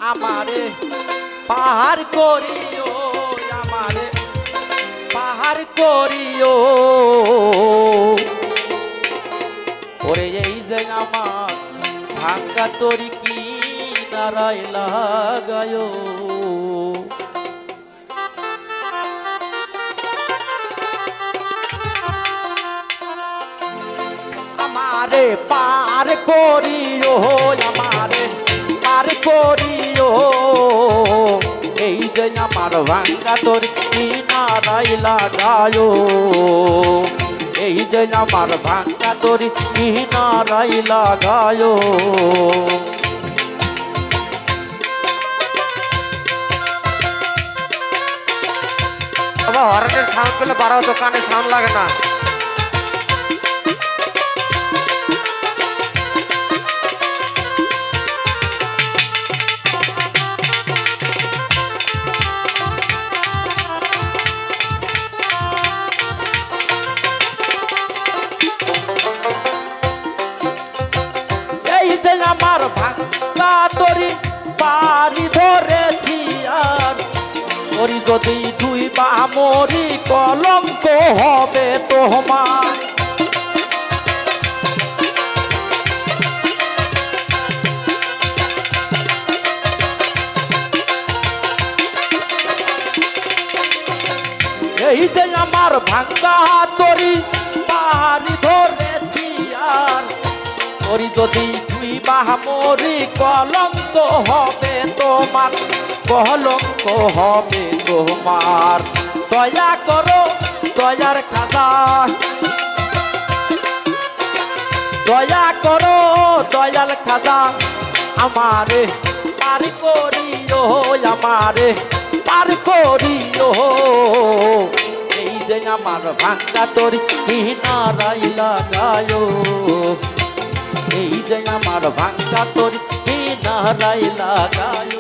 আমারে পাহাড় করিও, আমারে পাহাড় করিও। ওরে এই যে আমার ভাঙ্গা তরি কি নারায় লাগায়, আমারে পার করিও, আমারে পার করিও। এই যে আমার ভাঙ্গা তরি কি নারায় লাগায়, এই যে আমার ভাঙ্গা তরি কি নারায় লাগায়। বাবা হর্নের সাউন্ড পেলে বাড়াও, দোকানে সাউন্ড লাগে না। এই যে আমার ভাঙ্গা তরি পারি ধরেছি আর তরি যদি দুই বা মরি কলঙ্ক হবে তোমার। এই যে আমার ভাঙ্গা তরি পারি ধরেছি আর তরি যদি দুই বা মরি কলঙ্ক হবে তোমার, কলঙ্ক হবে তোমার। দয়া করো দয়ার খাজা, দয়া করো দয়াল খাজা, আমারে পার করিও, আমারে পার করিও। এই যে আমার ভাঙ্গা তরি কি নারায় লাগায়, এই যে আমার ভাঙ্গা তরি কি নারায় লাগায়।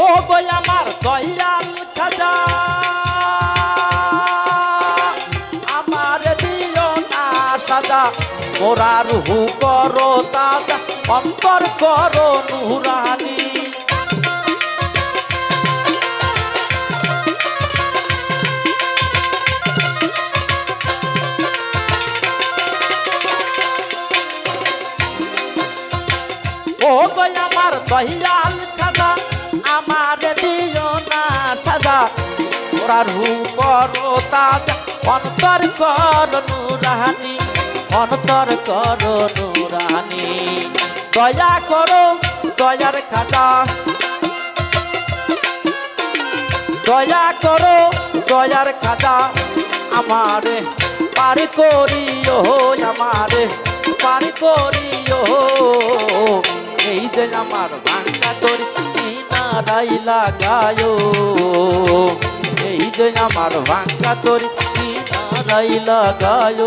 ও গো আমার দয়াল খাজা, আমার দিও না সাজা, মোরা রুহু করো তাজা, অন্তর করো নুরানি। ও গো আমার দয়াল খাজা, আমার দিও না সাজা, মোরা রুহু করো তাজা, অন্তর করো নুরানি, অন্তর করো নুরানি। দয়া করো দয়ার খাজা, দয়া করো দয়ার খাজা, আমারে পার করিও, আমারে পার করিও। এই যে আমার ভাঙ্গা তরি কি নারায় লাগায়, এই যে আমার ভাঙ্গা তরি কি নারায় লাগায়।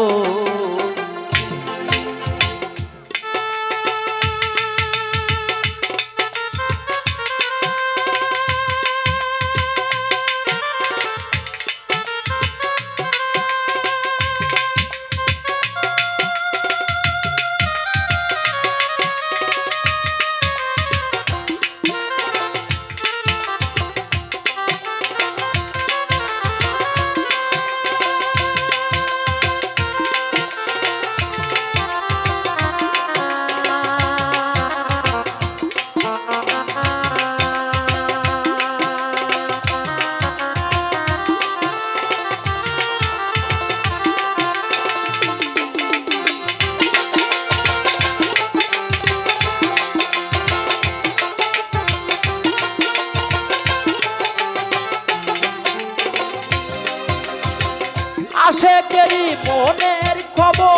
আশেকেরই মনের খবর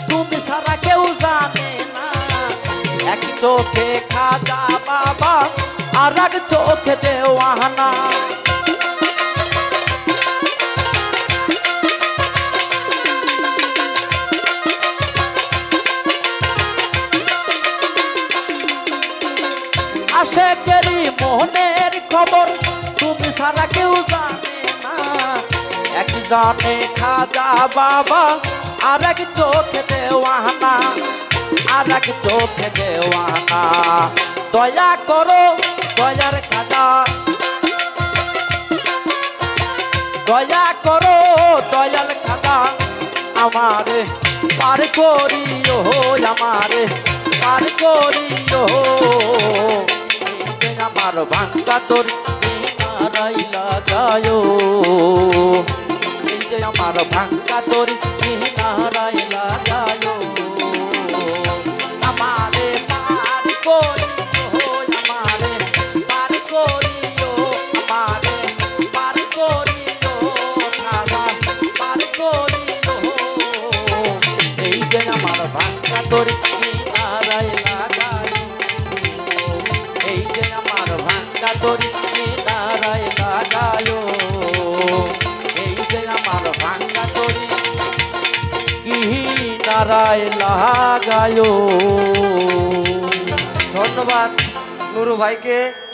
তুমি ছাড়া কেউ জানে না। এক চোখে খাজা বাবা আর এক চোখে দেওয়ানা। আশেকেরই মনের খবর তুমি ছাড়া কেউ জানে না। এক জানে খাজা বাবা আর এক চোখে দেওয়ানা, আর এক চোখে দেওয়ানা। দয়া করো দয়ার খাজা, দয়া করো দয়াল খাজা, আমারে পার করিও, আমারে পার করিও। আমার ভাঙ্গা তোর কিনারাই লাগায়ো, এই যে আমার ভাঙ্গা তোর কিনারাই লাগায়ো। আমারে পার করিও, আমারে পার করিও, আমারে পার করিও, খাজা পার করিও। এই যে আমার ভাঙ্গা তোর কিনারাই লাগায়ো, এই যে আমার ভাঙ্গা তোর কিনারায় লাগায়ো, এই যে আমার ভাঙ্গা তোর কিনারায় লাগায়ো। ধন্যবাদ নুরু ভাইকে।